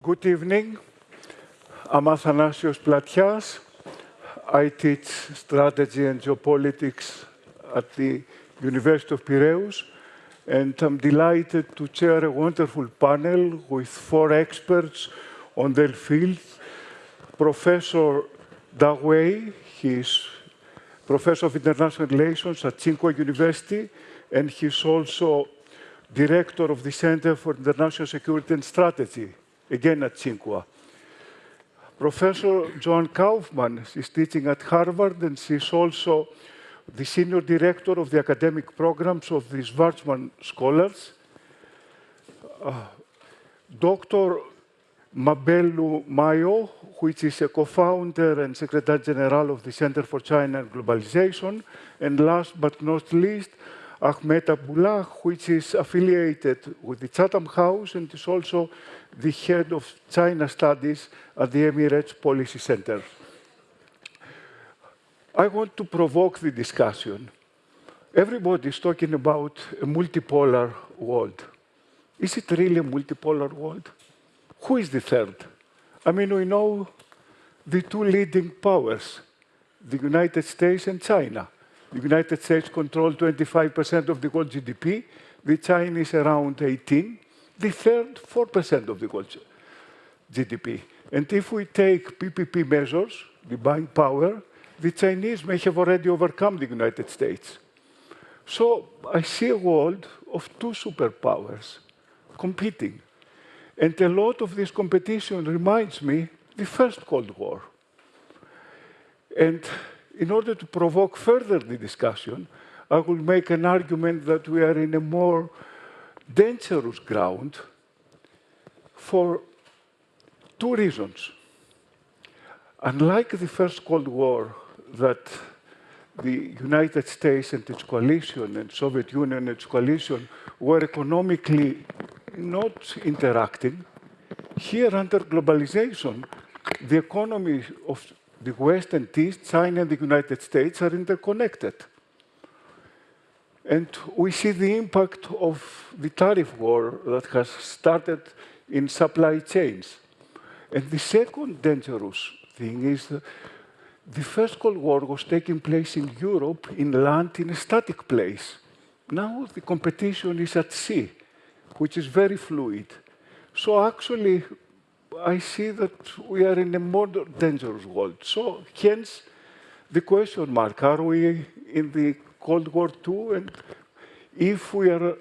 Good evening. I'm Athanasios Platias. I teach strategy and geopolitics at the University of Piraeus, and I'm delighted to chair a wonderful panel with 4 experts on their field. Professor Wei, he's Professor of International Relations at Tsinghua University, and he's also Director of the Center for International Security and Strategy, again at Tsinghua. Professor Joan Kaufman is teaching at Harvard, and she's also the Senior Director of the Academic Programs of the Schwarzman Scholars. Dr. Mabel Miao, which is a co-founder and Secretary General of the Center for China and Globalization. And last but not least, Ahmed, which is affiliated with the Chatham House and is also the head of China Studies at the Emirates Policy Center. I want to provoke the discussion. Everybody is talking about a multipolar world. Is it really a multipolar world? Who is the third? I mean, we know the 2 leading powers, the United States and China. The United States controls 25% of the world GDP, the Chinese around 18%, the third 4% of the world GDP. And if we take PPP measures, the buying power, the Chinese may have already overcome the United States. So I see a world of 2 superpowers competing. And a lot of this competition reminds me the First Cold War. And in order to provoke further the discussion, I will make an argument that we are in a more dangerous ground for 2 reasons. Unlike the First Cold War, that the United States and its coalition and Soviet Union and its coalition were economically not interacting, here under globalization, the economies of the West and East, China and the United States are interconnected. And we see the impact of the tariff war that has started in supply chains. And the second dangerous thing is that the First Cold War was taking place in Europe, in land, in a static place. Now the competition is at sea, which is very fluid. So actually, I see that we are in a more dangerous world. So hence the question mark, are we in the Cold War II? And if we are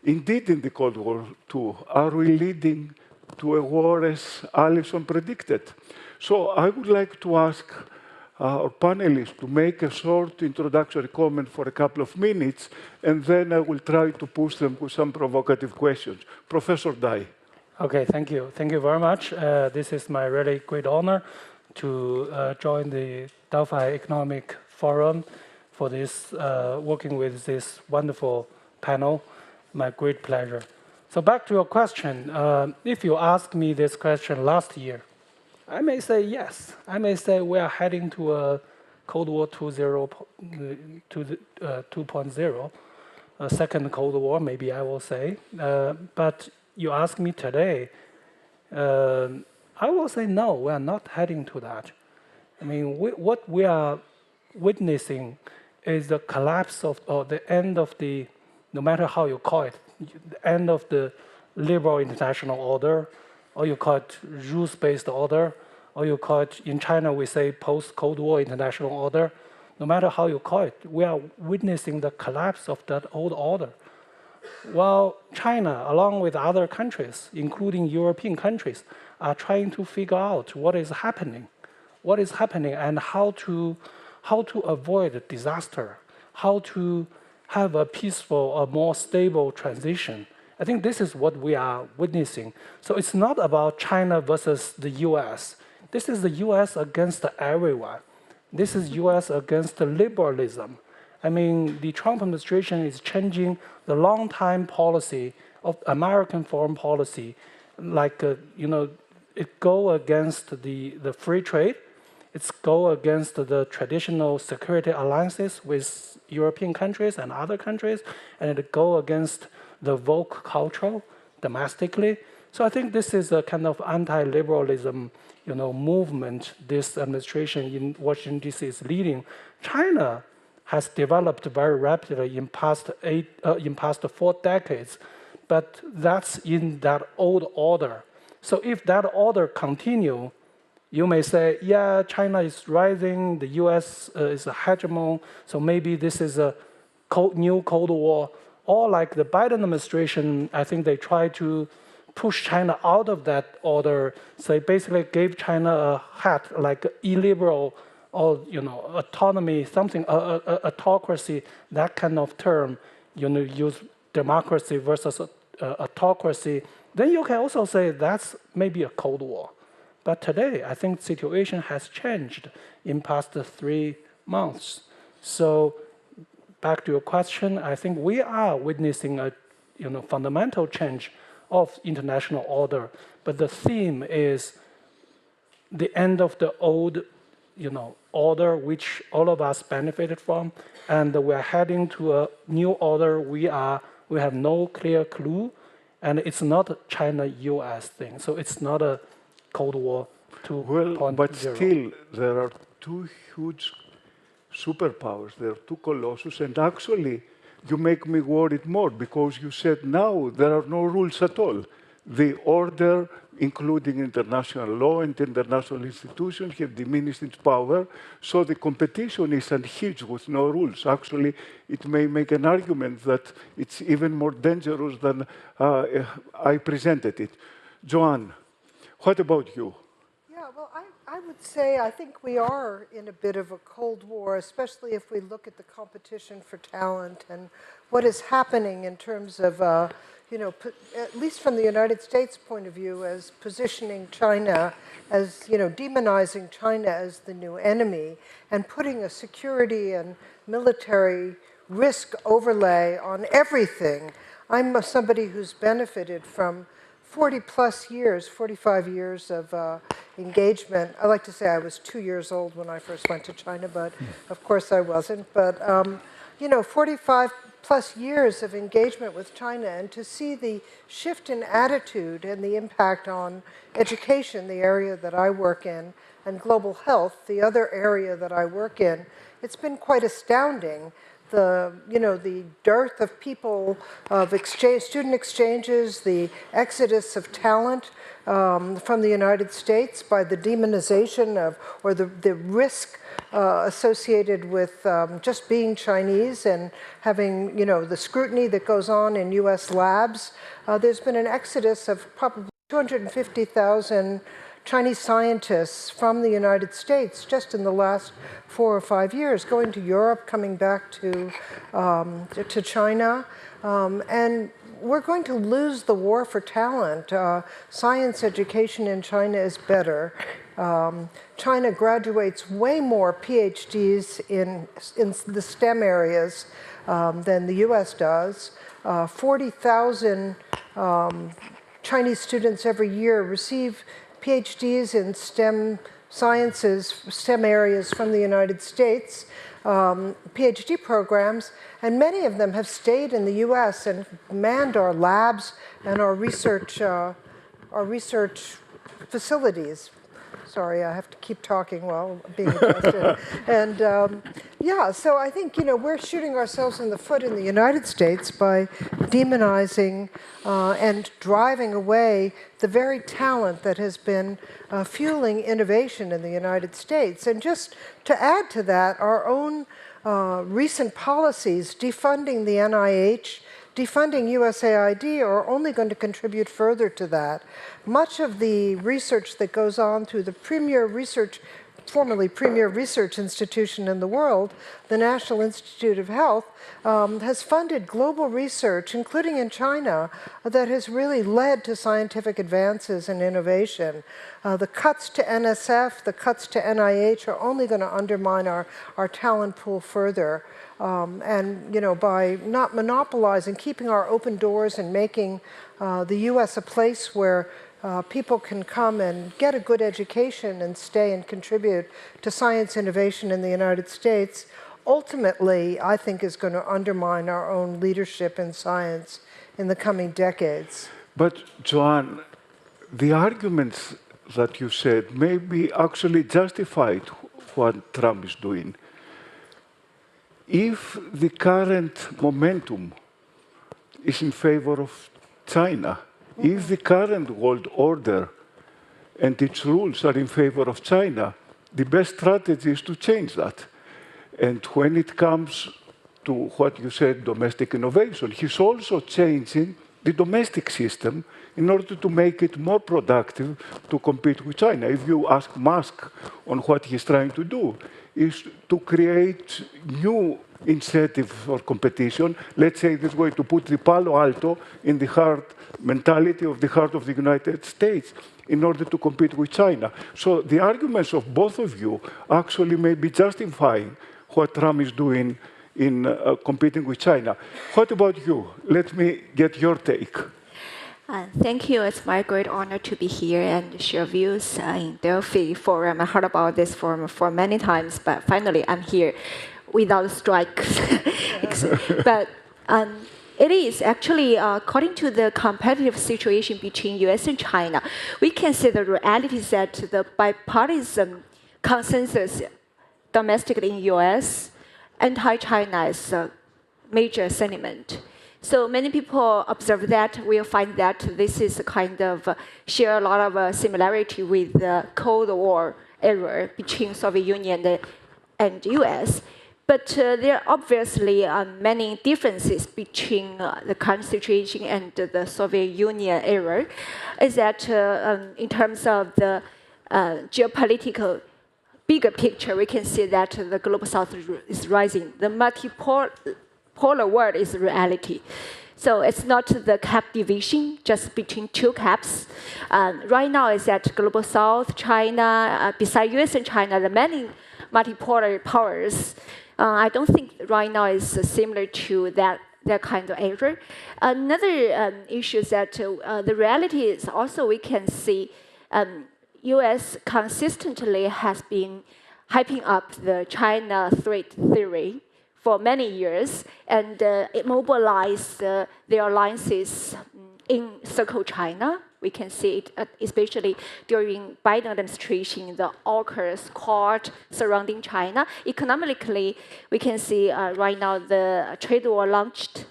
indeed in the Cold War II, are we leading to a war as Alison predicted? So I would like to ask our panelists to make a short introductory comment for a couple of minutes, and then I will try to push them with some provocative questions. Professor Dai. Okay, thank you. Thank you very much. This is my really great honor to join the Delphi Economic Forum for this, working with this wonderful panel. My great pleasure. So back to your question. If you asked me this question last year, I may say yes. I may say we are heading to a Cold War 2.0, a second Cold War, maybe I will say. But you ask me today, I will say no, we are not heading to that. I mean, what we are witnessing is the collapse of, or the end of the, no matter how you call it, the end of the liberal international order, or you call it rules-based order, or you call it, in China we say post-Cold War international order. No matter how you call it, we are witnessing the collapse of that old order. While China, along with other countries, including European countries, are trying to figure out what is happening and how to avoid disaster, how to have a peaceful, a more stable transition. I think this is what we are witnessing. So it's not about China versus the US. This is the US against everyone. This is US against liberalism. I mean, the Trump administration is changing the long-time policy of American foreign policy. Like, it go against the free trade. It's go against the traditional security alliances with European countries and other countries. And it go against the woke culture domestically. So I think this is a kind of anti-liberalism, movement this administration in Washington, D.C. is leading. China has developed very rapidly in past 4 decades, but that's in that old order. So if that order continue, you may say, yeah, China is rising, the US is a hegemon, so maybe this is a new Cold War. Or like the Biden administration, I think they try to push China out of that order. So they basically gave China a hat, like illiberal or autonomy, something, autocracy, that kind of term. Use democracy versus autocracy. Then you can also say that's maybe a Cold War. But today, I think the situation has changed in past 3 months. So back to your question, I think we are witnessing a fundamental change of international order. But the theme is the end of the old order, which all of us benefited from, and we're heading to a new order. We have no clear clue, and it's not a China-US thing. So it's not a Cold War 2.0. Well, but still, there are 2 huge superpowers. There are 2 colossus, and actually, you make me worried more because you said now there are no rules at all. The order, including international law and international institutions, have diminished its power, so the competition is unhinged with no rules. Actually, it may make an argument that it's even more dangerous than I presented it. Joan, what about you? Yeah, well, I would say I think we are in a bit of a Cold War, especially if we look at the competition for talent and what is happening in terms of, at least from the United States point of view, as positioning China as, demonizing China as the new enemy and putting a security and military risk overlay on everything. I'm somebody who's benefited from 40-plus years, 45 years of engagement. I like to say I was 2 years old when I first went to China, but of course I wasn't. But, 45-plus years of engagement with China, and to see the shift in attitude and the impact on education, the area that I work in, and global health, the other area that I work in, it's been quite astounding. The dearth of people, of student exchanges, the exodus of talent from the United States by the demonization of, or the risk associated with just being Chinese and having, the scrutiny that goes on in US labs. There's been an exodus of probably 250,000 Chinese scientists from the United States just in the last 4 or 5 years, going to Europe, coming back to China. And we're going to lose the war for talent. Science education in China is better. China graduates way more PhDs in the STEM areas than the US does. 40,000 Chinese students every year receive PhDs in STEM sciences, STEM areas from the United States, PhD programs, and many of them have stayed in the US and manned our labs and our research facilities. Sorry, I have to keep talking while being addressed. And yeah, so I think, we're shooting ourselves in the foot in the United States by demonizing and driving away the very talent that has been fueling innovation in the United States. And just to add to that, our own recent policies defunding the NIH, defunding USAID are only going to contribute further to that. Much of the research that goes on through the formerly premier research institution in the world, the National Institute of Health, has funded global research, including in China, that has really led to scientific advances and innovation. The cuts to NSF, the cuts to NIH are only going to undermine our talent pool further. And by not monopolizing, keeping our open doors and making the U.S. a place where people can come and get a good education and stay and contribute to science innovation in the United States, ultimately, I think, is going to undermine our own leadership in science in the coming decades. But, Joan, the arguments that you said may be actually justified what Trump is doing. If the current momentum is in favor of China, if the current world order and its rules are in favor of China, the best strategy is to change that. And when it comes to what you said, domestic innovation, he's also changing the domestic system in order to make it more productive to compete with China. If you ask Musk on what he's trying to do, is to create new incentives for competition. Let's say this way, to put the Palo Alto in the heart mentality of the heart of the United States in order to compete with China. So the arguments of both of you actually may be justifying what Trump is doing in competing with China. What about you? Let me get your take. Thank you. It's my great honor to be here and share views in Delphi Forum. I heard about this forum for many times, but finally I'm here without strikes. But it is actually, according to the competitive situation between US and China, we can see the reality is that the bipartisan consensus domestically in US, anti-China is a major sentiment. So many people observe that, will find that this is a kind of, share a lot of similarity with the Cold War era between Soviet Union and US. But there are obviously many differences between the current situation and the Soviet Union era, is that in terms of the geopolitical bigger picture, we can see that the global south is rising. The multipolar world is reality. So it's not the cap division just between two caps. Right now is that global south, China, besides US and China, the many multipolar powers. I don't think right now is similar to that kind of era. Another issue is that the reality is also we can see US consistently has been hyping up the China threat theory for many years, and it mobilized their alliances in circle China. We can see it, especially during Biden administration, the AUKUS Accord surrounding China. Economically, we can see right now the trade war launched,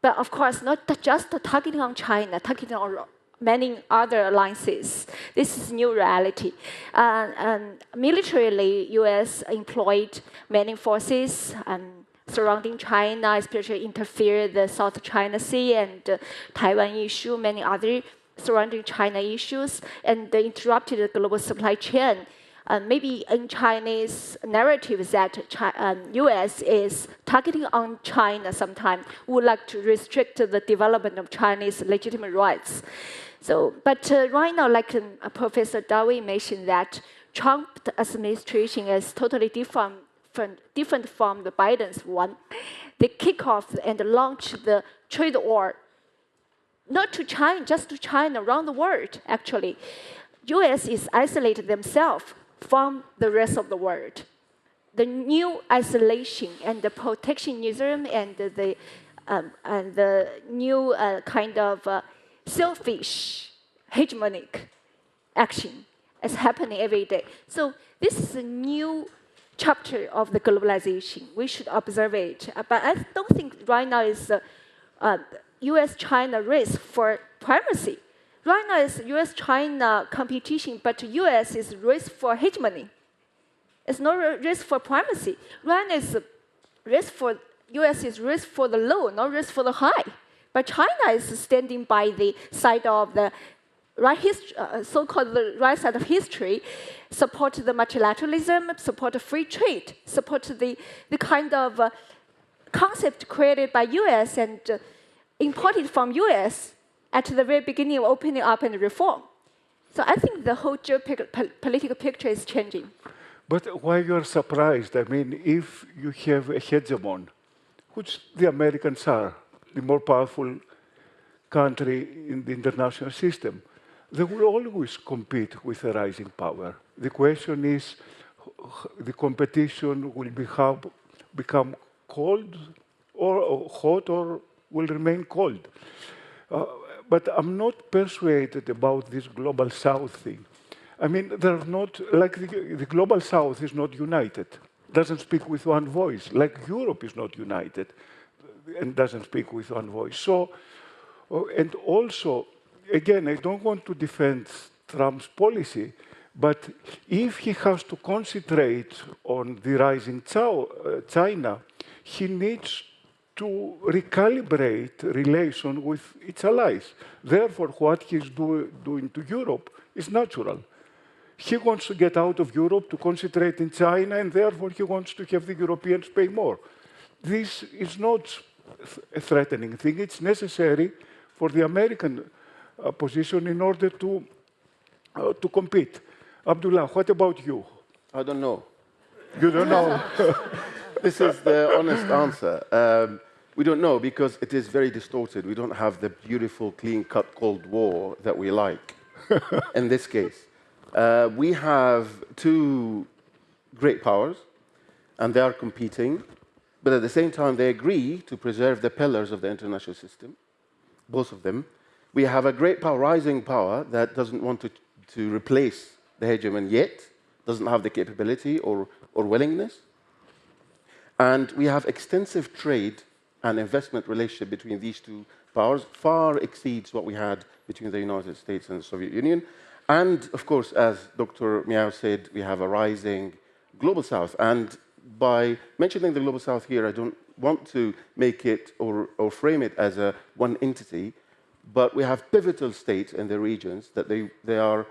but of course not just targeting on China, targeting on many other alliances. This is new reality. Militarily, US employed many forces surrounding China, especially interfere the South China Sea and Taiwan issue, many other surrounding China issues, and they interrupted the global supply chain. Maybe in Chinese narrative that US is targeting on China sometimes, would like to restrict the development of Chinese legitimate rights. So, but right now, like Professor Dawi mentioned that Trump administration is totally different from the Biden's one. They kick off and launch the trade war, not to China, just to China, around the world, actually. US is isolated themselves from the rest of the world. The new isolation and the protectionism and the new kind of selfish, hegemonic action is happening every day. So this is a new chapter of the globalization. We should observe it. But I don't think right now is US-China race for primacy. Right now is US-China competition, but US is race for hegemony. It's not a race for primacy. Right now is race for, US is race for the low, not race for the high. But China is standing by the side of the right so-called the right side of history, support the multilateralism, support free trade, support the kind of concept created by US and imported from US at the very beginning of opening up and reform. So I think the whole geopolitical picture is changing. But why you're surprised? I mean, if you have a hegemon, which the Americans are, the more powerful country in the international system, they will always compete with a rising power. The question is, the competition will become cold or hot or will remain cold. but I'm not persuaded about this global south thing. I mean, they're not, like the global south is not united, doesn't speak with one voice, like Europe is not united and doesn't speak with one voice. So, and also, again, I don't want to defend Trump's policy, but if he has to concentrate on the rising China, he needs to recalibrate relation with its allies. Therefore, what he's doing to Europe is natural. He wants to get out of Europe to concentrate in China, and therefore he wants to have the Europeans pay more. This is not a threatening thing. It's necessary for the American position in order to compete. Abdullah, what about you? I don't know. You don't know? This is the honest answer. We don't know because it is very distorted. We don't have the beautiful, clean-cut Cold War that we like in this case. We have two great powers, and they are competing, but at the same time, they agree to preserve the pillars of the international system, both of them. We have a great power, rising power, that doesn't want to replace the hegemon yet, doesn't have the capability or willingness. And we have extensive trade and investment relationship between these two powers, far exceeds what we had between the United States and the Soviet Union. And, of course, as Dr. Miao said, we have a rising global south. And by mentioning the global south here, I don't want to make it or frame it as a one entity, but we have pivotal states in the regions that they are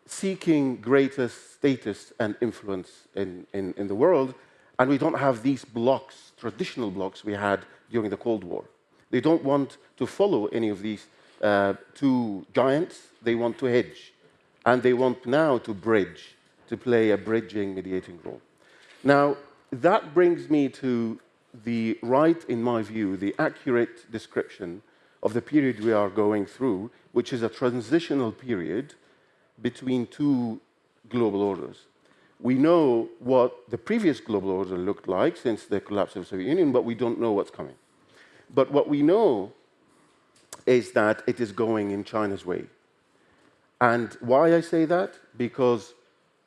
seeking greater status and influence in the world. And we don't have these blocks, traditional blocks we had during the Cold War. They don't want to follow any of these two giants. They want to hedge. And they want now to bridge, to play a bridging, mediating role. Now, that brings me to the right, in my view, the accurate description of the period we are going through, which is a transitional period between two global orders. We know what the previous global order looked like since the collapse of the Soviet Union, but we don't know what's coming. But what we know is that it is going in China's way. And why I say that? Because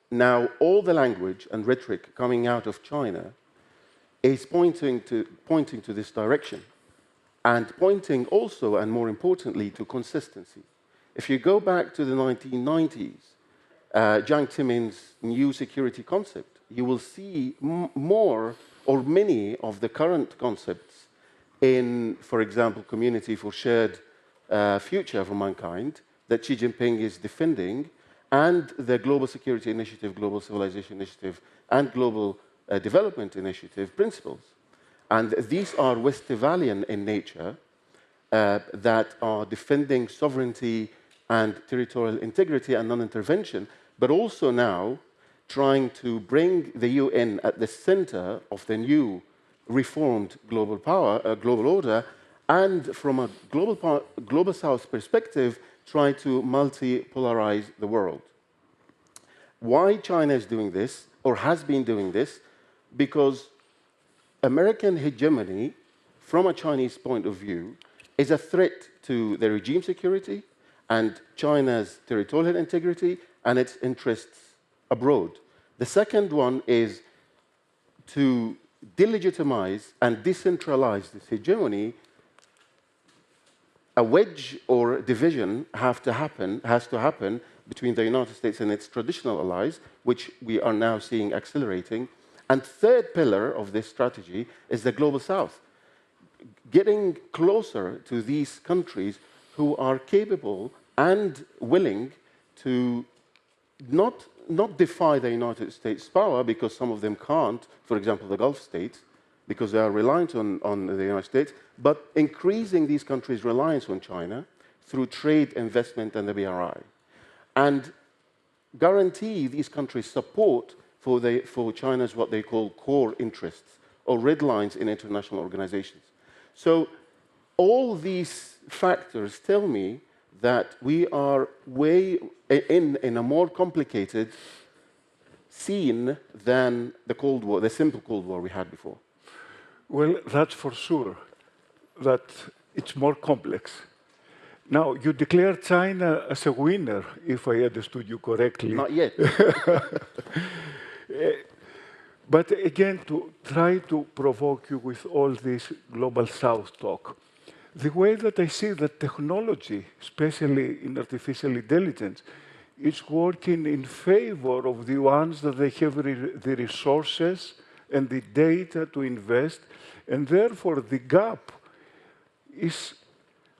now all the language and rhetoric coming out of China is pointing to this direction, and pointing also, and more importantly, to consistency. If you go back to the 1990s, Jiang Zemin's new security concept, you will see more or many of the current concepts in, for example, Community for Shared Future for Mankind, that Xi Jinping is defending, and the Global Security Initiative, Global Civilization Initiative, and Global Development Initiative principles. And these are Westphalian in nature, that are defending sovereignty and territorial integrity and non-intervention, but also now trying to bring the UN at the center of the new reformed global power, global order, and from a global South perspective, try to multipolarize the world. Why China is doing this, or has been doing this? Because American hegemony, from a Chinese point of view, is a threat to the regime security and China's territorial integrity and its interests abroad. The second one is to delegitimize and decentralize this hegemony. A wedge or division has to happen between the United States and its traditional allies, which we are now seeing accelerating. And third pillar of this strategy is the Global South, getting closer to these countries who are capable and willing to not defy the United States' power, because some of them can't, for example, the Gulf states, because they are reliant on the United States, but increasing these countries' reliance on China through trade, investment, and the BRI. And guarantee these countries support for China's what they call core interests, or red lines in international organizations. So all these factors tell me that we are way in a more complicated scene than the Cold War, the simple Cold War we had before. Well, that's for sure, that it's more complex. Now, you declared China as a winner, if I understood you correctly. Not yet. But again, to try to provoke you with all this Global South talk, the way that I see that technology, especially in artificial intelligence, is working in favor of the ones that they have the resources and the data to invest, and therefore the gap is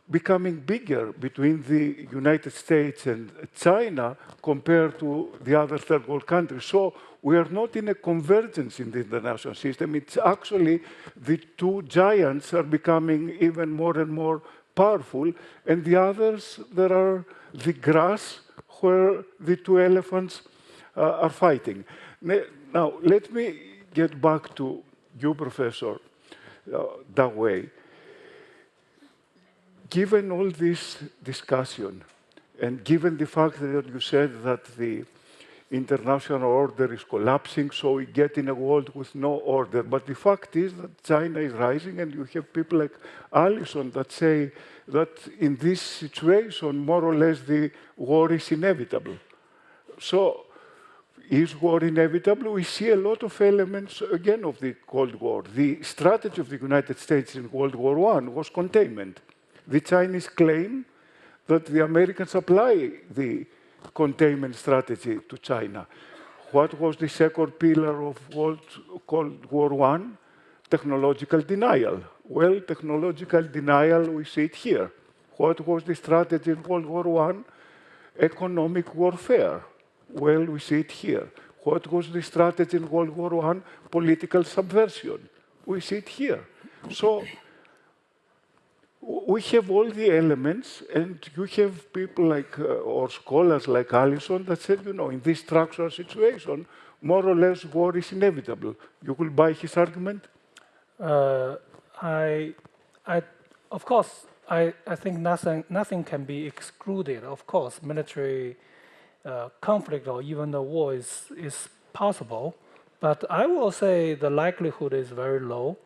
becoming bigger between the United States and China compared to the other third world countries. So we are not in a convergence in the international system. It's actually the two giants are becoming even more and more powerful, and the others, there are the grass where the two elephants are fighting. Now, let me get back to you, Professor, that way. Given all this discussion, and given the fact that you said that the international order is collapsing, so we get in a world with no order. But the fact is that China is rising, and you have people like Allison that say that in this situation, more or less, the war is inevitable. So is war inevitable? We see a lot of elements, again, of the Cold War. The strategy of the United States in World War I was containment. The Chinese claim that the Americans apply the containment strategy to China. What was the second pillar of Cold War I? Technological denial. Well, technological denial, we see it here. What was the strategy in World War I? Economic warfare. Well, we see it here. What was the strategy in World War I? Political subversion. We see it here. So we have all the elements, and you have people like, or scholars like Allison that said, you know, in this structural situation, more or less war is inevitable. You will buy his argument? Of course, I think nothing can be excluded. Of course, military conflict or even a war is possible, but I will say the likelihood is very low.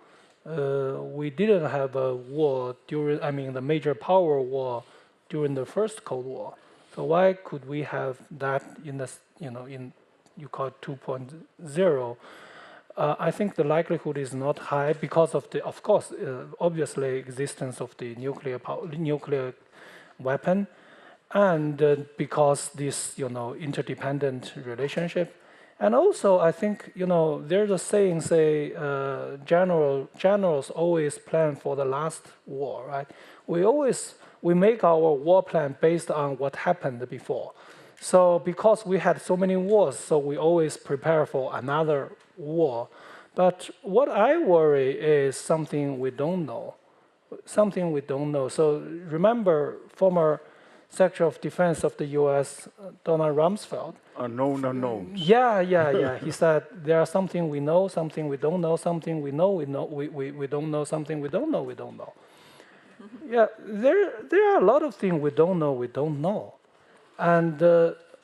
We didn't have a war during, the major power war during the first Cold War. So why could we have that in the, in you call it 2.0? I think the likelihood is not high because of the, of course, obviously existence of the nuclear weapon, and because this, interdependent relationship. And also, I think, there's a saying, generals always plan for the last war, right? We make our war plan based on what happened before. So because we had so many wars, so we always prepare for another war. But what I worry is something we don't know. Something we don't know. So remember, former Secretary of Defense of the U.S., Donald Rumsfeld. Unknown unknowns. Yeah. He said there are something we know, something we don't know, something we know, we don't know, something we don't know, we don't know. Yeah, there are a lot of things we don't know. And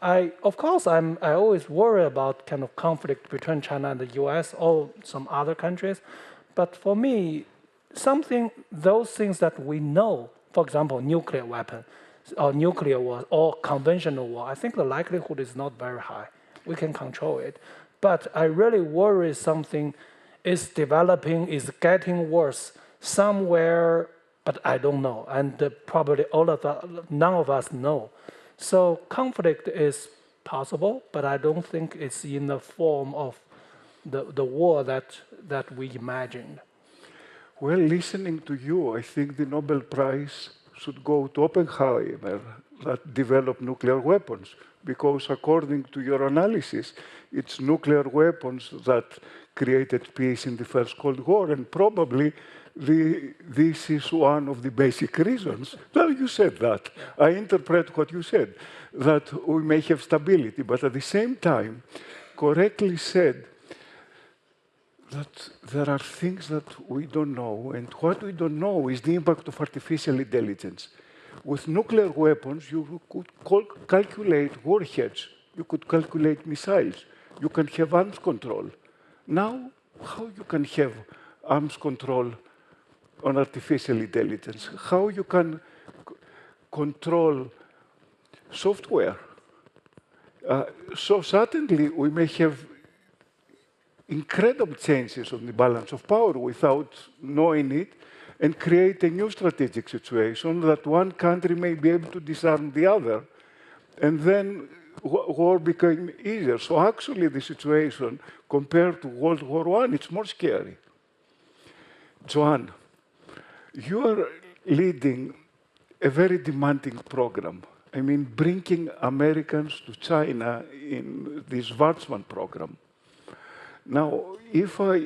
I always worry about kind of conflict between China and the U.S. or some other countries. But for me, those things that we know, for example, nuclear weapon, or nuclear war, or conventional war, I think the likelihood is not very high. We can control it. But I really worry something is developing, is getting worse somewhere, but I don't know. And probably none of us know. So conflict is possible, but I don't think it's in the form of the war that we imagined. Well, listening to you, I think the Nobel Prize should go to Oppenheimer that developed nuclear weapons, because according to your analysis, it's nuclear weapons that created peace in the First Cold War, and probably this is one of the basic reasons. Well, you said that. I interpret what you said, that we may have stability, but at the same time, correctly said that there are things that we don't know, and what we don't know is the impact of artificial intelligence. With nuclear weapons, you could calculate warheads, you could calculate missiles, you can have arms control. Now, how you can have arms control on artificial intelligence? How you can control software. So suddenly we may have incredible changes on the balance of power without knowing it, and create a new strategic situation that one country may be able to disarm the other. And then war became easier. So actually the situation compared to World War I, it's more scary. Joan, you are leading a very demanding program. I mean, bringing Americans to China in this Schwarzman program. Now, if I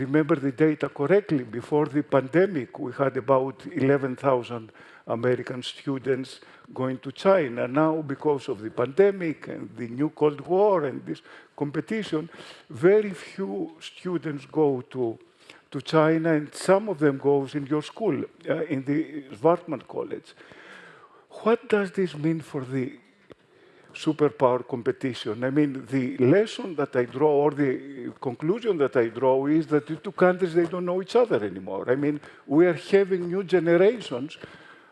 remember the data correctly, before the pandemic, we had about 11,000 American students going to China. Now, because of the pandemic and the new Cold War and this competition, very few students go to China, and some of them goes in your school, in the Schwarzman College. What does this mean for the superpower competition? I mean, the lesson that I draw, or the conclusion that I draw, is that the two countries, they don't know each other anymore. I mean, we are having new generations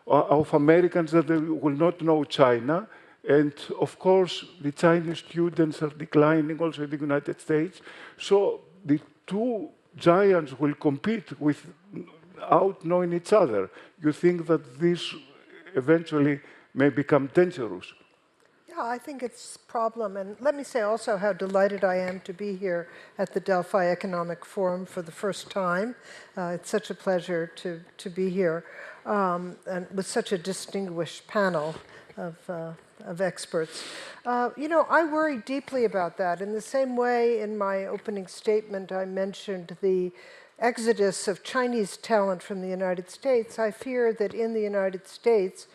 of Americans that will not know China. And of course, the Chinese students are declining also in the United States. So the two giants will compete without knowing each other. You think that this eventually may become dangerous? Yeah, I think it's a problem. And let me say also how delighted I am to be here at the Delphi Economic Forum for the first time. It's such a pleasure to be here, and with such a distinguished panel of experts. You know, I worry deeply about that. In the same way, in my opening statement, I mentioned the exodus of Chinese talent from the United States. I fear that in the United States,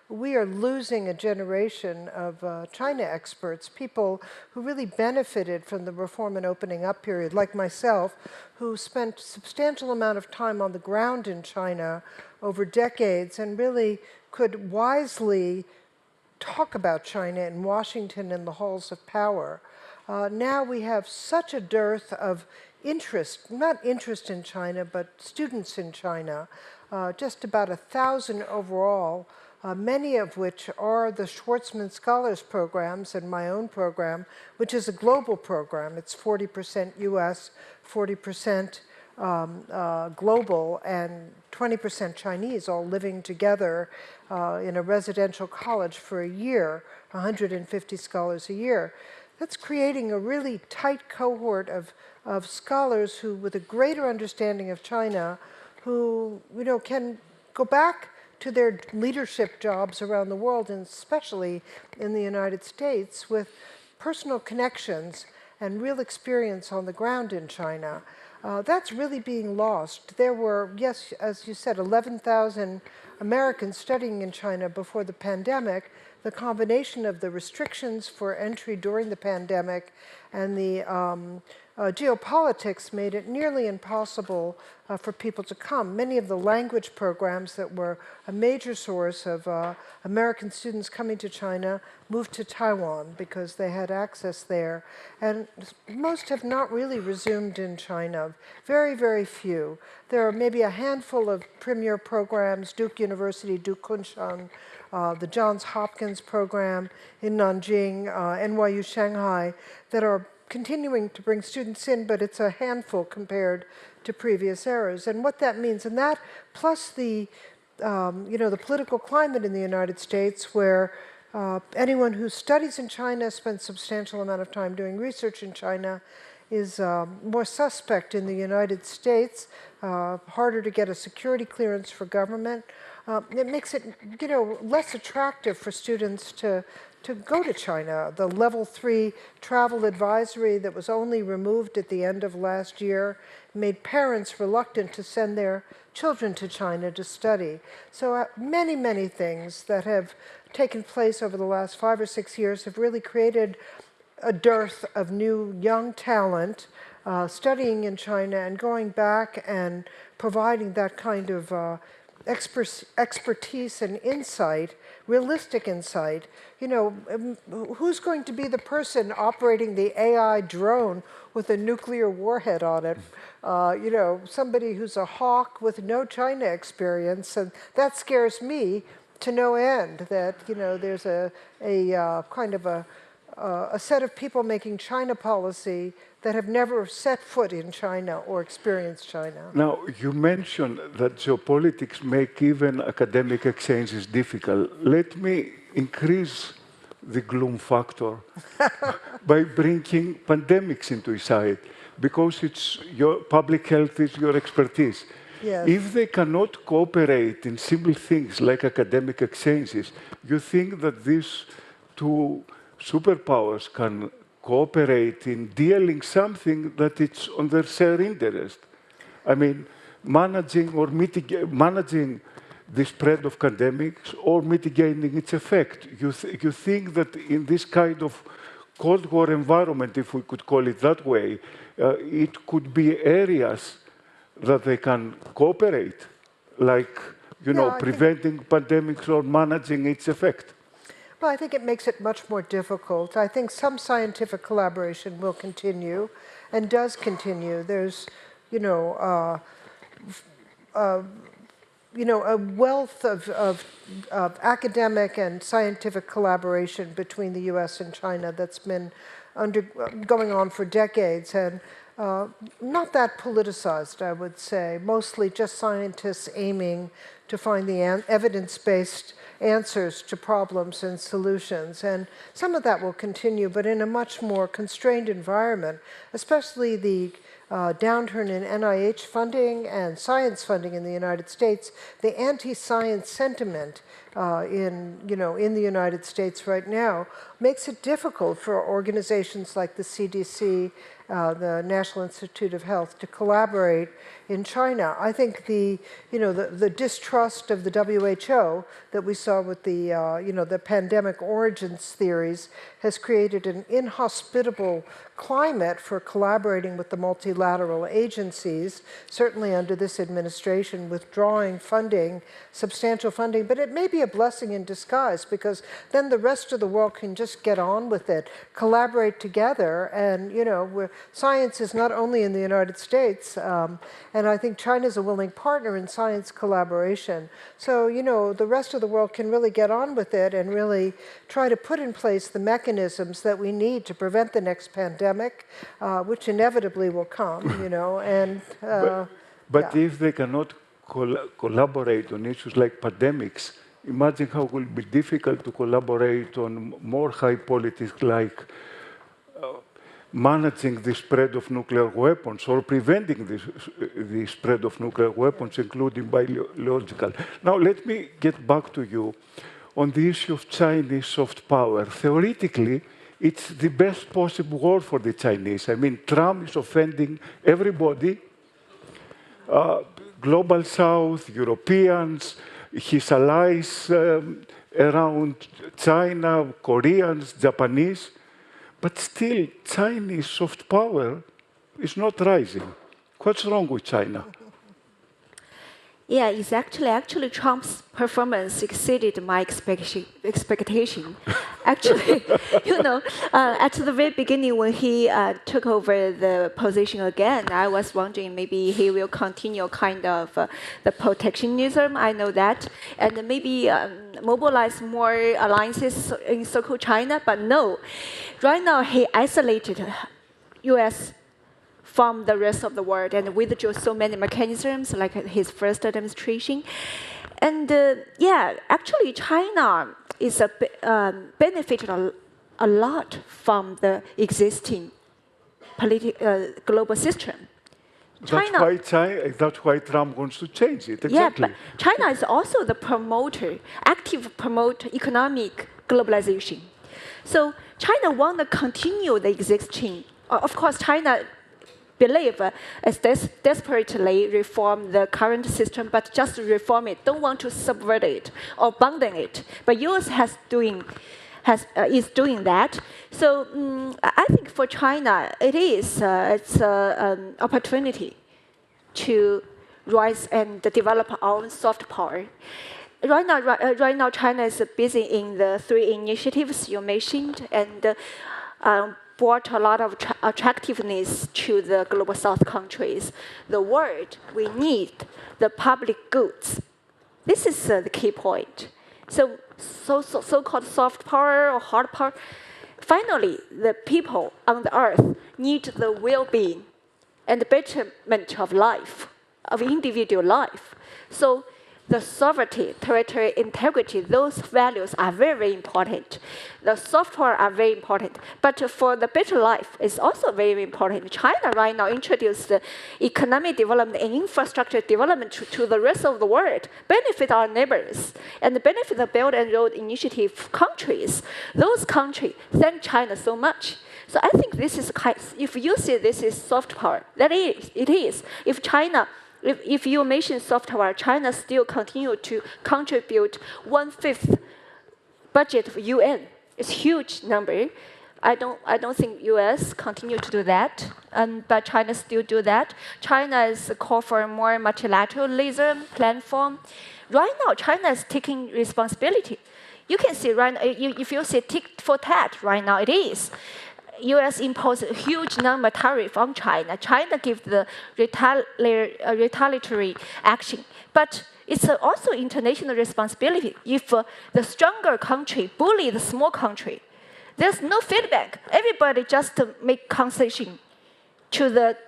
we are losing a generation of China experts, people who really benefited from the reform and opening up period, like myself, who spent a substantial amount of time on the ground in China over decades and really could wisely talk about China in Washington in the halls of power. Now we have such a dearth of interest, not interest in China, but students in China, just about 1,000 overall, many of which are the Schwarzman Scholars Programs and my own program, which is a global program. It's 40% US, 40% global, and 20% Chinese, all living together in a residential college for a year, 150 scholars a year. That's creating a really tight cohort of scholars who, with a greater understanding of China, who can go back to their leadership jobs around the world, and especially in the United States, with personal connections and real experience on the ground in China. That's really being lost. There were, yes, as you said, 11,000 Americans studying in China before the pandemic. The combination of the restrictions for entry during the pandemic and the geopolitics made it nearly impossible for people to come. Many of the language programs that were a major source of American students coming to China moved to Taiwan because they had access there. And most have not really resumed in China, very, very few. There are maybe a handful of premier programs, Duke University, Duke Kunshan, the Johns Hopkins program in Nanjing, NYU Shanghai, that are continuing to bring students in, but it's a handful compared to previous eras. And what that means, and that plus the the political climate in the United States, where anyone who studies in China, spends a substantial amount of time doing research in China, is more suspect in the United States, harder to get a security clearance for government. It makes it less attractive for students to go to China. The level 3 travel advisory that was only removed at the end of last year made parents reluctant to send their children to China to study. So many, many things that have taken place over the last 5 or 6 years have really created a dearth of new young talent studying in China and going back and providing that kind of expertise and insight, realistic insight. Who's going to be the person operating the AI drone with a nuclear warhead on it? Somebody who's a hawk with no China experience, and that scares me to no end that, there's a kind of a set of people making China policy that have never set foot in China or experienced China. Now, you mentioned that geopolitics make even academic exchanges difficult. Let me increase the gloom factor by bringing pandemics into sight, because it's your public health is your expertise. Yes. If they cannot cooperate in simple things like academic exchanges, you think that these two superpowers can cooperate in dealing something that it's on their shared interest? I mean, managing the spread of pandemics or mitigating its effect. You think that in this kind of Cold War environment, if we could call it that way, it could be areas that they can cooperate, like, preventing pandemics or managing its effect? Well, I think it makes it much more difficult. I think some scientific collaboration will continue and does continue. There's, a wealth of academic and scientific collaboration between the US and China that's been going on for decades, and not that politicized, I would say. Mostly just scientists aiming to find the evidence-based answers to problems and solutions. And some of that will continue, but in a much more constrained environment, especially the downturn in NIH funding and science funding in the United States. The anti-science sentiment in the United States right now makes it difficult for organizations like the CDC, the National Institute of Health, to collaborate in China. I think the distrust of the WHO that we saw with the pandemic origins theories has created an inhospitable climate for collaborating with the multilateral agencies, certainly under this administration, withdrawing funding, substantial funding. But it may be a blessing in disguise, because then the rest of the world can just get on with it, collaborate together, and science is not only in the United States, and I think China is a willing partner in science collaboration. So, the rest of the world can really get on with it and really try to put in place the mechanisms that we need to prevent the next pandemic, which inevitably will come, and... But if they cannot collaborate on issues like pandemics, imagine how it will be difficult to collaborate on more high politics like managing the spread of nuclear weapons or preventing the spread of nuclear weapons, including biological. Now, let me get back to you on the issue of Chinese soft power. Theoretically, it's the best possible war for the Chinese. I mean, Trump is offending everybody, Global South, Europeans, his allies around China, Koreans, Japanese. But still, Chinese soft power is not rising. What's wrong with China? Yeah, it's actually Trump's performance exceeded my expectation. Actually, at the very beginning when he took over the position again, I was wondering maybe he will continue kind of the protectionism. I know that, and maybe mobilize more alliances in Circle China. But no, right now he isolated U.S. from the rest of the world and withdrew so many mechanisms like his first administration. And actually China is benefited a lot from the existing global system. That's why Trump wants to change it, exactly. Yeah, but China is also the active promoter economic globalization. So China want to continue the existing, of course China believe is desperately reform the current system, but just reform it, don't want to subvert it or abandon it. But US is doing that. So I think for China, it's an opportunity to rise and develop our own soft power. Right now, China is busy in the 3 initiatives you mentioned, and brought a lot of attractiveness to the Global South countries. The word we need, the public goods. This is the key point. So-called soft power or hard power. Finally, the people on the earth need the well-being and the betterment of life, of individual life. So the sovereignty, territorial integrity, those values are very, very important. The soft power are very important. But for the better life, it's also very, very important. China right now introduced economic development and infrastructure development to the rest of the world, benefit our neighbors, and benefit the Belt and Road Initiative countries. Those countries thank China so much. So I think this is, if you say this is soft power, that is, it is. If China, if you mention soft power, China still continue to contribute 1/5 budget of UN. It's a huge number. I don't think US continue to do that, but China still do that. China is call for more multilateralism platform. Right now, China is taking responsibility. You can see right now, if you say tit for tat, right now it is. U.S. imposed a huge number of tariff on China. China gives the retaliatory action. But it's also international responsibility. If the stronger country bully the small country, there's no feedback. Everybody just make concession to the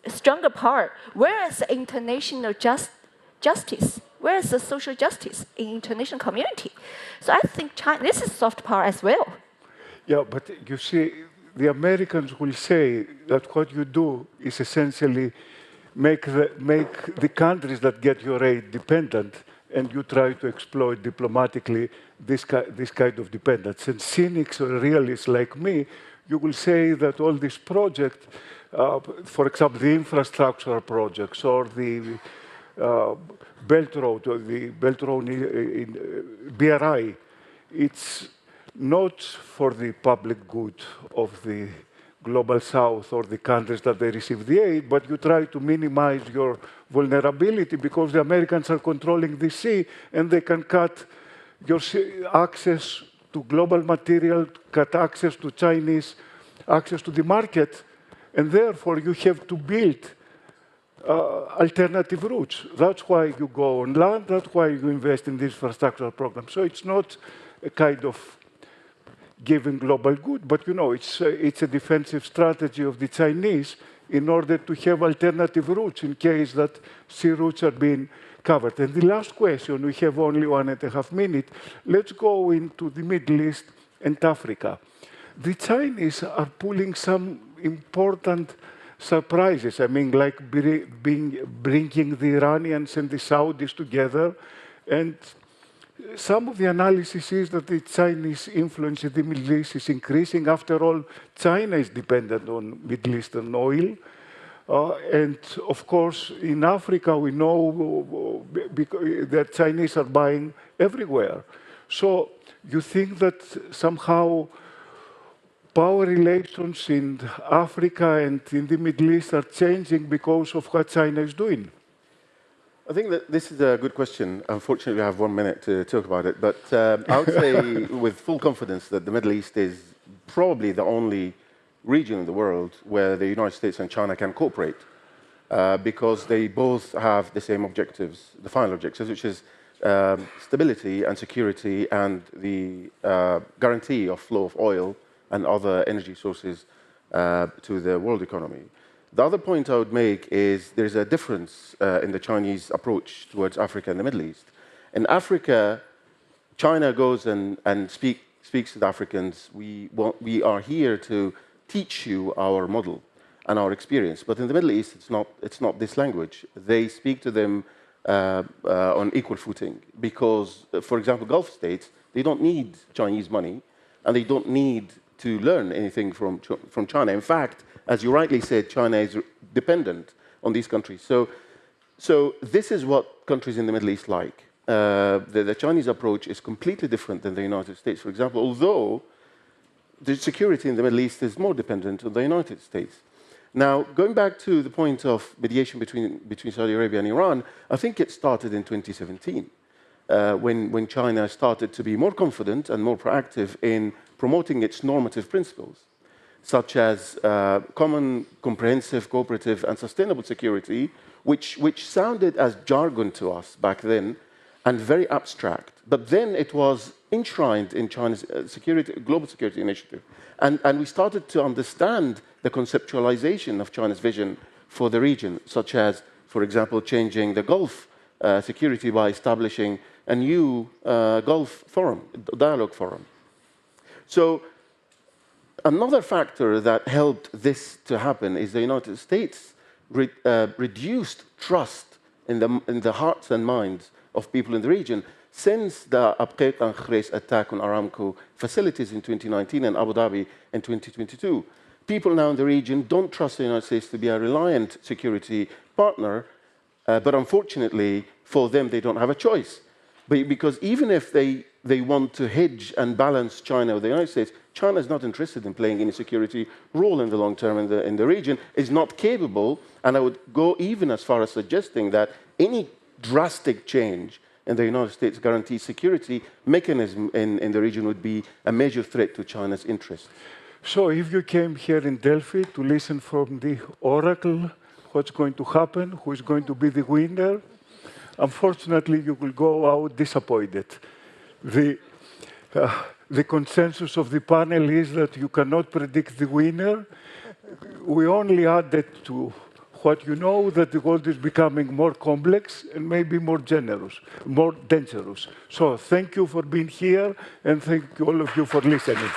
stronger power. Where is the international justice? Where is the social justice in international community? So I think China, this is soft power as well. Yeah, but you see, the Americans will say that what you do is essentially make the countries that get your aid dependent, and you try to exploit diplomatically this kind of dependence. And cynics or realists like me, you will say that all these projects, for example, the infrastructure projects or the Belt Road or the Belt Road in BRI, it's not for the public good of the global south or the countries that they receive the aid, but you try to minimize your vulnerability because the Americans are controlling the sea and they can cut your access to global material, cut access to Chinese, access to the market, and therefore you have to build alternative routes. That's why you go on land, that's why you invest in this infrastructure program. So it's not a kind of giving global good, but you know, it's a defensive strategy of the Chinese in order to have alternative routes in case that sea routes are being covered. And the last question, we have only 1.5 minutes. Let's go into the Middle East and Africa. The Chinese are pulling some important surprises. I mean, like bringing the Iranians and the Saudis together. And some of the analysis is that the Chinese influence in the Middle East is increasing. After all, China is dependent on Middle Eastern oil. And of course, in Africa, we know that Chinese are buying everywhere. So you think that somehow power relations in Africa and in the Middle East are changing because of what China is doing? I think that this is a good question. Unfortunately, we have 1 minute to talk about it. But I would say with full confidence that the Middle East is probably the only region in the world where the United States and China can cooperate because they both have the same objectives, the final objectives, which is stability and security and the guarantee of flow of oil and other energy sources to the world economy. The other point I would make is there's a difference in the Chinese approach towards Africa and the Middle East. In Africa, China goes and speaks to the Africans. We are here to teach you our model and our experience. But in the Middle East, it's not this language. They speak to them on equal footing because, for example, Gulf states, they don't need Chinese money and they don't need to learn anything from China. In fact, as you rightly said, China is dependent on these countries. So this is what countries in the Middle East like. The Chinese approach is completely different than the United States, for example, although the security in the Middle East is more dependent on the United States. Now, going back to the point of mediation between Saudi Arabia and Iran, I think it started in 2017, when China started to be more confident and more proactive in promoting its normative principles, such as common, comprehensive, cooperative, and sustainable security, which sounded as jargon to us back then, and very abstract. But then it was enshrined in China's global security initiative. And we started to understand the conceptualization of China's vision for the region, such as, for example, changing the Gulf security by establishing a new Gulf forum, dialogue forum. So another factor that helped this to happen is the United States reduced trust in the hearts and minds of people in the region since the Abqaiq and Khurais attack on Aramco facilities in 2019 and Abu Dhabi in 2022. People now in the region don't trust the United States to be a reliant security partner, but unfortunately for them they don't have a choice. Because even if they want to hedge and balance China with the United States, China is not interested in playing any security role in the long term in the region, is not capable, and I would go even as far as suggesting that any drastic change in the United States guaranteed security mechanism in the region would be a major threat to China's interests. So if you came here in Delphi to listen from the oracle, what's going to happen, who is going to be the winner, unfortunately, you will go out disappointed. The consensus of the panel is that you cannot predict the winner. We only added to what you know, that the world is becoming more complex and maybe more dangerous. So thank you for being here, and thank you all of you for listening.